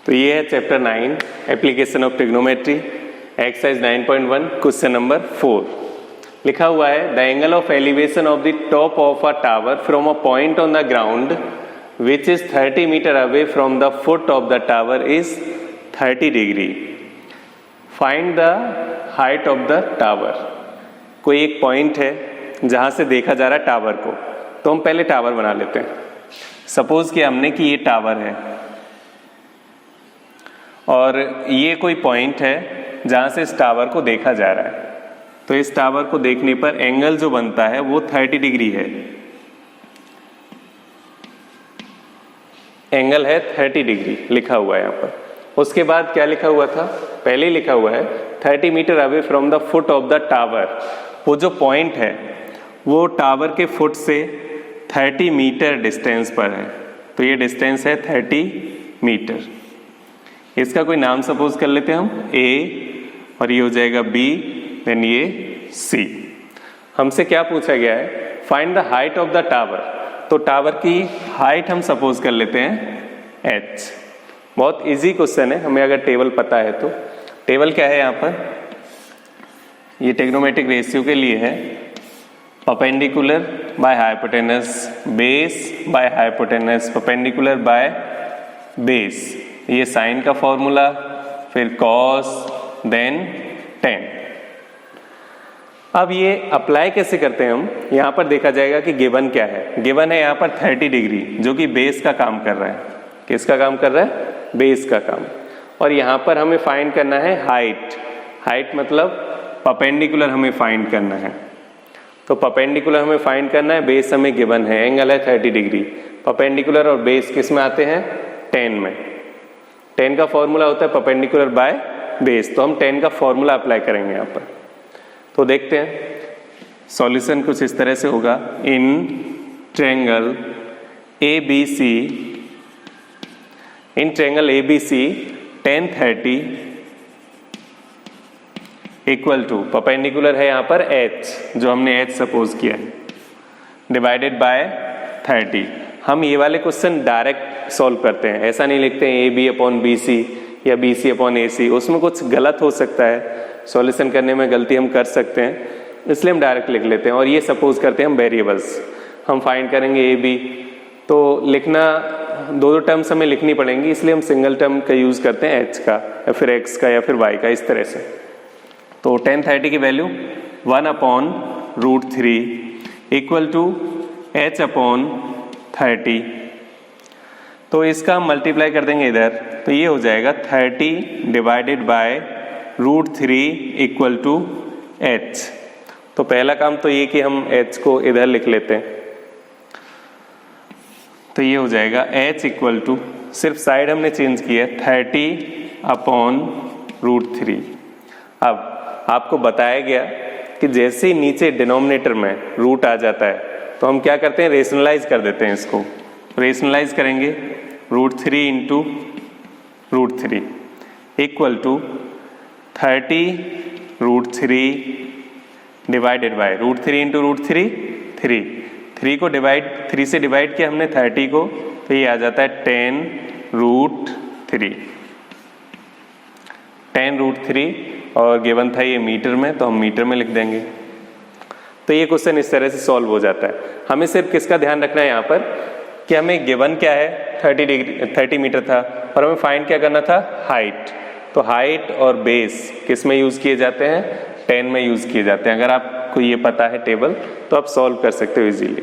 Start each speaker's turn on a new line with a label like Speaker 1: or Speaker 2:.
Speaker 1: तो ये है chapter 9 application of trigonometry exercise 9.1 question number 4। लिखा हुआ है the angle of elevation of the top of a tower from a point on the ground which is 30 metre away from the foot of the tower is 30 degree. Find the height of the tower. कोई एक point है जहां से देखा जा रहा है tower को, तो हम पहले टावर बना लेते हैं। सपोज कि हमने कि ये टावर है और ये कोई पॉइंट है जहां से इस टावर को देखा जा रहा है, तो इस टावर को देखने पर एंगल जो बनता है वो 30 डिग्री है। एंगल है 30 डिग्री लिखा हुआ है यहाँ पर। उसके बाद क्या लिखा हुआ था, पहले लिखा हुआ है 30 metre away from the foot of the tower. वो जो पॉइंट है वो टावर के फुट से 30 मीटर डिस्टेंस पर है, तो ये डिस्टेंस है 30 मीटर। इसका कोई नाम सपोज कर लेते हैं हम A और ये हो जाएगा B, देन ये C। हमसे क्या पूछा गया है, find the height of the tower. तो टावर की हाइट हम सपोज कर लेते हैं H। बहुत इजी क्वेश्चन है, हमें अगर टेबल पता है तो। टेबल क्या है यहाँ पर, ये ट्रिग्नोमेट्रिक रेशियो के लिए है perpendicular by hypotenuse, base by hypotenuse, perpendicular by base. ये साइन का फॉर्मूला, फिर कॉस, देन टेन। अब ये अप्लाई कैसे करते हैं हम, यहाँ पर देखा जाएगा कि गिवन क्या है। गिवन है यहाँ पर 30 डिग्री जो कि बेस का काम कर रहा है। किसका काम कर रहा है, बेस का काम। और यहाँ पर हमें फाइंड करना है हाइट। हाइट मतलब परपेंडिकुलर हमें फाइंड करना है। तो परपेंडिकुलर हमें फाइंड करना है, बेस हमें गिवन है, एंगल है 30 डिग्री। परपेंडिकुलर और बेस किस में आते हैं, 10 में। 10 का फॉर्मूला होता है परपेंडिकुलर बाय बेस, तो हम 10 का फॉर्मूला अप्लाई करेंगे यहाँ पर। तो देखते हैं सॉल्यूशन कुछ इस तरह से होगा। In triangle ABC, in triangle ABC tan 30 equal to perpendicular है यहाँ पर H, जो हमने H सपोज किया है, डिवाइडेड बाय 30। हम ये वाले क्वेश्चन डायरेक्ट सॉल्व करते हैं, ऐसा नहीं लिखते हैं AB अपॉन BC या BC अपॉन AC। उसमें कुछ गलत हो सकता है, सॉल्यूशन करने में गलती हम कर सकते हैं, इसलिए हम डायरेक्ट लिख लेते हैं। और ये सपोज करते हैं हम वेरिएबल्स, हम फाइंड करेंगे AB। तो लिखना दो टर्म्स हमें लिखनी पड़ेंगी, इसलिए हम सिंगल टर्म का यूज करते हैं H का या फिर X का या फिर Y का, इस तरह से। तो tan 30 की value 1 upon √3 equal to H upon 30। तो इसका हम मल्टीप्लाई कर देंगे इधर, तो ये हो जाएगा 30 divided by √3 equal to H। तो पहला काम तो ये कि हम H को इधर लिख लेते हैं, तो ये हो जाएगा H इक्वल टू, सिर्फ साइड हमने चेंज किया, 30 अपॉन √3। अब आपको बताया गया कि जैसे ही नीचे डिनोमिनेटर में रूट आ जाता है तो हम क्या करते हैं, रेशनलाइज कर देते हैं इसको। रेशनलाइज करेंगे, √3 into √3 equal to 30 √3 divided by √3 into √3 3 को डिवाइड 3 से डिवाइड किया हमने 30 को, तो ये आ जाता है 10√3। 10√3 और गिवन था ये मीटर में, तो हम मीटर में लिख देंगे। तो ये क्वेश्चन इस तरह से सॉल्व हो जाता है। हमें सिर्फ किसका ध्यान रखना है यहाँ पर कि हमें गिवन क्या है, 30 मीटर था, और हमें फाइंड क्या करना था, हाइट। तो हाइट और बेस किस में यूज किए जाते हैं, 10 में यूज किए जाते हैं। अगर आपको ये पता है टेबल तो आप सॉल्व कर सकते हो इजीली।